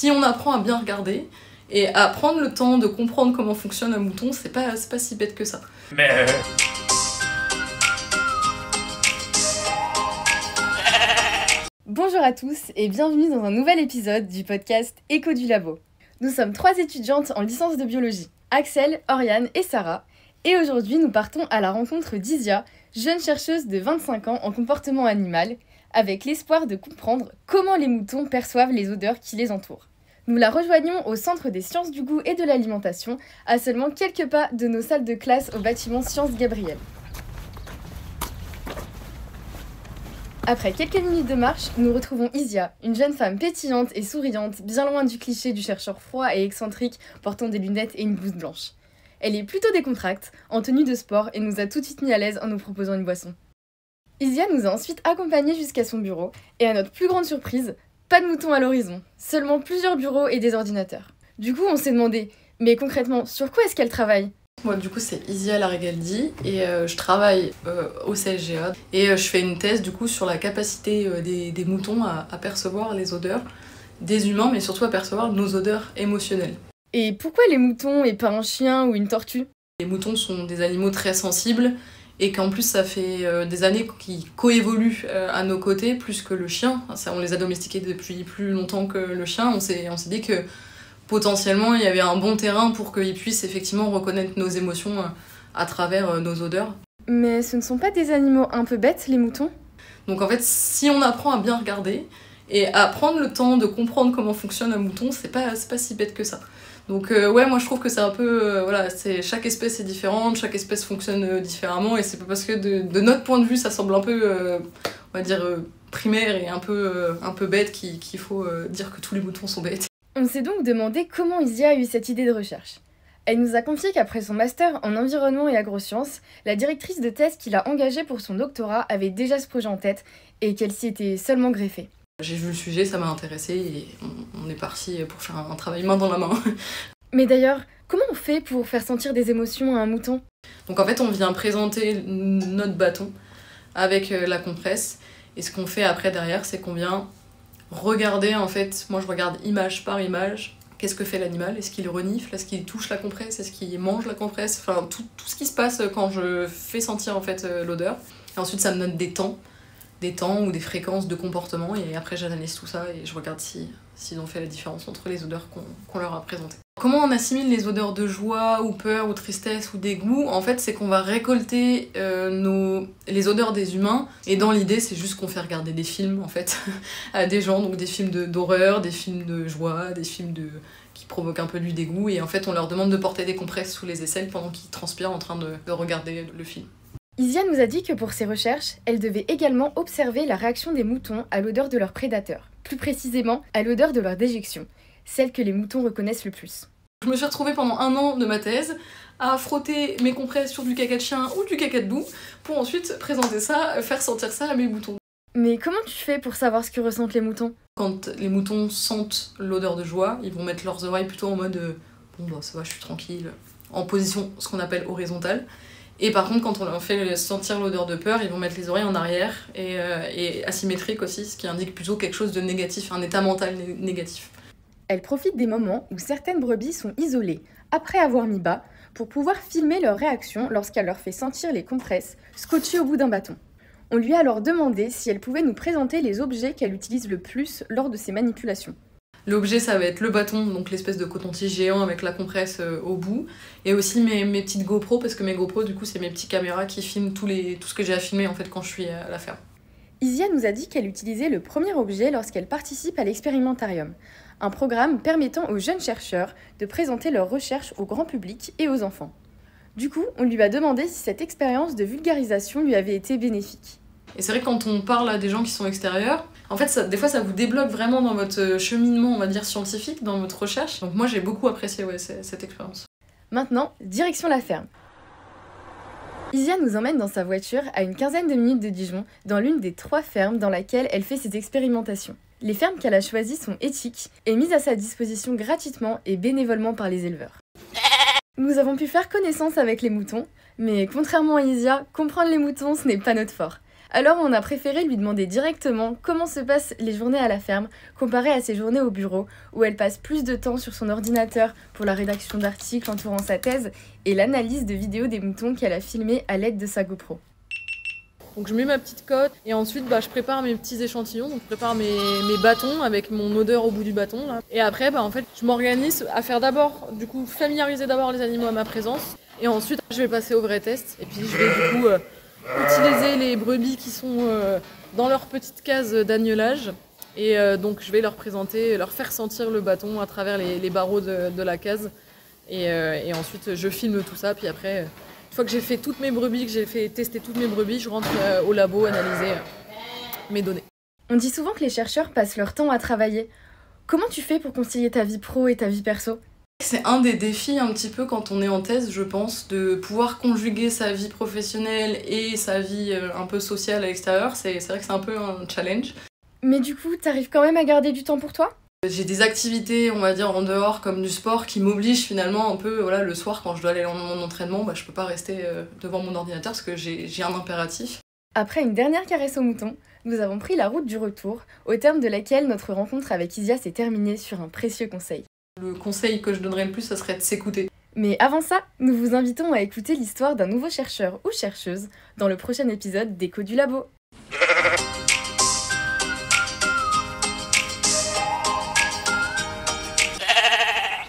si on apprend à bien regarder et à prendre le temps de comprendre comment fonctionne un mouton, c'est pas si bête que ça. Mais... Bonjour à tous et bienvenue dans un nouvel épisode du podcast Écho du Labo. Nous sommes 3 étudiantes en licence de biologie, Axel, Oriane et Sarah, et aujourd'hui nous partons à la rencontre d'Isia, jeune chercheuse de 25 ans en comportement animal, avec l'espoir de comprendre comment les moutons perçoivent les odeurs qui les entourent. Nous la rejoignons au Centre des sciences du goût et de l'alimentation, à seulement quelques pas de nos salles de classe au bâtiment Sciences Gabriel. Après quelques minutes de marche, nous retrouvons Isia, une jeune femme pétillante et souriante, bien loin du cliché du chercheur froid et excentrique portant des lunettes et une blouse blanche. Elle est plutôt décontracte, en tenue de sport et nous a tout de suite mis à l'aise en nous proposant une boisson. Isia nous a ensuite accompagnés jusqu'à son bureau, et à notre plus grande surprise, pas de moutons à l'horizon, seulement plusieurs bureaux et des ordinateurs. Du coup, on s'est demandé, mais concrètement, sur quoi est-ce qu'elle travaille ? Moi, du coup, c'est Isia Larigaldi et je travaille au CSGA et je fais une thèse du coup sur la capacité des moutons à percevoir les odeurs des humains, mais surtout à percevoir nos odeurs émotionnelles. Et pourquoi les moutons et pas un chien ou une tortue ? Les moutons sont des animaux très sensibles et qu'en plus ça fait des années qu'ils coévoluent à nos côtés plus que le chien. Ça, on les a domestiqués depuis plus longtemps que le chien. On s'est dit que potentiellement il y avait un bon terrain pour qu'ils puissent effectivement reconnaître nos émotions à travers nos odeurs. Mais ce ne sont pas des animaux un peu bêtes, les moutons ? Donc en fait, si on apprend à bien regarder et à prendre le temps de comprendre comment fonctionne un mouton, c'est pas si bête que ça. Donc ouais, moi je trouve que c'est un peu... voilà, chaque espèce est différente, chaque espèce fonctionne différemment, et c'est pas parce que de notre point de vue ça semble un peu, on va dire, primaire et un peu bête qu'il faut dire que tous les moutons sont bêtes. On s'est donc demandé comment Isia a eu cette idée de recherche. Elle nous a confié qu'après son master en environnement et agrosciences, la directrice de thèse qui l'a engagée pour son doctorat avait déjà ce projet en tête et qu'elle s'y était seulement greffée. J'ai vu le sujet, ça m'a intéressée et on est parti pour faire un travail main dans la main. Mais d'ailleurs, comment on fait pour faire sentir des émotions à un mouton ? Donc en fait, on vient présenter notre bâton avec la compresse, et ce qu'on fait après derrière, c'est qu'on vient regarder, en fait, moi je regarde image par image, qu'est-ce que fait l'animal, est-ce qu'il renifle, est-ce qu'il touche la compresse, est-ce qu'il mange la compresse, enfin tout ce qui se passe quand je fais sentir en fait l'odeur. Et ensuite ça me donne des temps ou des fréquences de comportement, et après j'analyse tout ça et je regarde s'ils ont fait la différence entre les odeurs qu'on leur a présentées. Comment on assimile les odeurs de joie ou peur ou tristesse ou dégoût ? En fait, c'est qu'on va récolter les odeurs des humains, et dans l'idée c'est juste qu'on fait regarder des films en fait à des gens, donc des films d'horreur, des films de joie, des films qui provoquent un peu du dégoût, et en fait on leur demande de porter des compresses sous les aisselles pendant qu'ils transpirent en train de regarder le film. Isia nous a dit que pour ses recherches, elle devait également observer la réaction des moutons à l'odeur de leurs prédateurs, plus précisément à l'odeur de leur déjection, celle que les moutons reconnaissent le plus. Je me suis retrouvée pendant 1 an de ma thèse à frotter mes compresses sur du caca de chien ou du caca de boue pour ensuite présenter ça, faire sentir ça à mes moutons. Mais comment tu fais pour savoir ce que ressentent les moutons ? Quand les moutons sentent l'odeur de joie, ils vont mettre leurs oreilles plutôt en mode bon bah ça va, je suis tranquille, en position ce qu'on appelle horizontale. Et par contre, quand on leur fait sentir l'odeur de peur, ils vont mettre les oreilles en arrière et asymétrique aussi, ce qui indique plutôt quelque chose de négatif, un état mental négatif. Elle profite des moments où certaines brebis sont isolées, après avoir mis bas, pour pouvoir filmer leur réaction lorsqu'elle leur fait sentir les compresses scotchées au bout d'un bâton. On lui a alors demandé si elle pouvait nous présenter les objets qu'elle utilise le plus lors de ces manipulations. L'objet, ça va être le bâton, donc l'espèce de coton-tige géant avec la compresse au bout, et aussi mes petites GoPro, parce que mes GoPro, du coup, c'est mes petites caméras qui filment tout ce que j'ai à filmer en fait quand je suis à la ferme. Isia nous a dit qu'elle utilisait le premier objet lorsqu'elle participe à l'expérimentarium, un programme permettant aux jeunes chercheurs de présenter leurs recherches au grand public et aux enfants. Du coup, on lui a demandé si cette expérience de vulgarisation lui avait été bénéfique. Et c'est vrai que quand on parle à des gens qui sont extérieurs, en fait, des fois ça vous débloque vraiment dans votre cheminement, on va dire, scientifique, dans votre recherche. Donc moi j'ai beaucoup apprécié cette expérience. Maintenant, direction la ferme. Isia nous emmène dans sa voiture à une 15aine de minutes de Dijon, dans l'une des 3 fermes dans laquelle elle fait ses expérimentations. Les fermes qu'elle a choisies sont éthiques et mises à sa disposition gratuitement et bénévolement par les éleveurs. Nous avons pu faire connaissance avec les moutons, mais contrairement à Isia, comprendre les moutons, ce n'est pas notre fort. Alors on a préféré lui demander directement comment se passent les journées à la ferme, comparé à ses journées au bureau, où elle passe plus de temps sur son ordinateur pour la rédaction d'articles entourant sa thèse et l'analyse de vidéos des moutons qu'elle a filmées à l'aide de sa GoPro. Donc je mets ma petite cote et ensuite je prépare mes petits échantillons, donc je prépare mes bâtons avec mon odeur au bout du bâton là. Et après en fait je m'organise à faire d'abord, du coup familiariser d'abord les animaux à ma présence et ensuite je vais passer au vrai test et puis je vais du coup utiliser les brebis qui sont dans leur petite case d'agnelage et donc je vais leur présenter, leur faire sentir le bâton à travers les barreaux de la case et ensuite je filme tout ça puis après une fois que j'ai fait toutes mes brebis, que j'ai fait tester toutes mes brebis, je rentre au labo analyser mes données. On dit souvent que les chercheurs passent leur temps à travailler. Comment tu fais pour concilier ta vie pro et ta vie perso ? C'est un des défis un petit peu quand on est en thèse, je pense, de pouvoir conjuguer sa vie professionnelle et sa vie un peu sociale à l'extérieur. C'est vrai que c'est un peu un challenge. Mais du coup, t'arrives quand même à garder du temps pour toi ? J'ai des activités, on va dire, en dehors, comme du sport, qui m'obligent finalement un peu, voilà, le soir, quand je dois aller dans mon entraînement, je peux pas rester devant mon ordinateur parce que j'ai un impératif. Après une dernière caresse au mouton, nous avons pris la route du retour, au terme de laquelle notre rencontre avec Isia s'est terminée sur un précieux conseil. Le conseil que je donnerais le plus, ça serait de s'écouter. Mais avant ça, nous vous invitons à écouter l'histoire d'un nouveau chercheur ou chercheuse dans le prochain épisode d'Écho du Labo.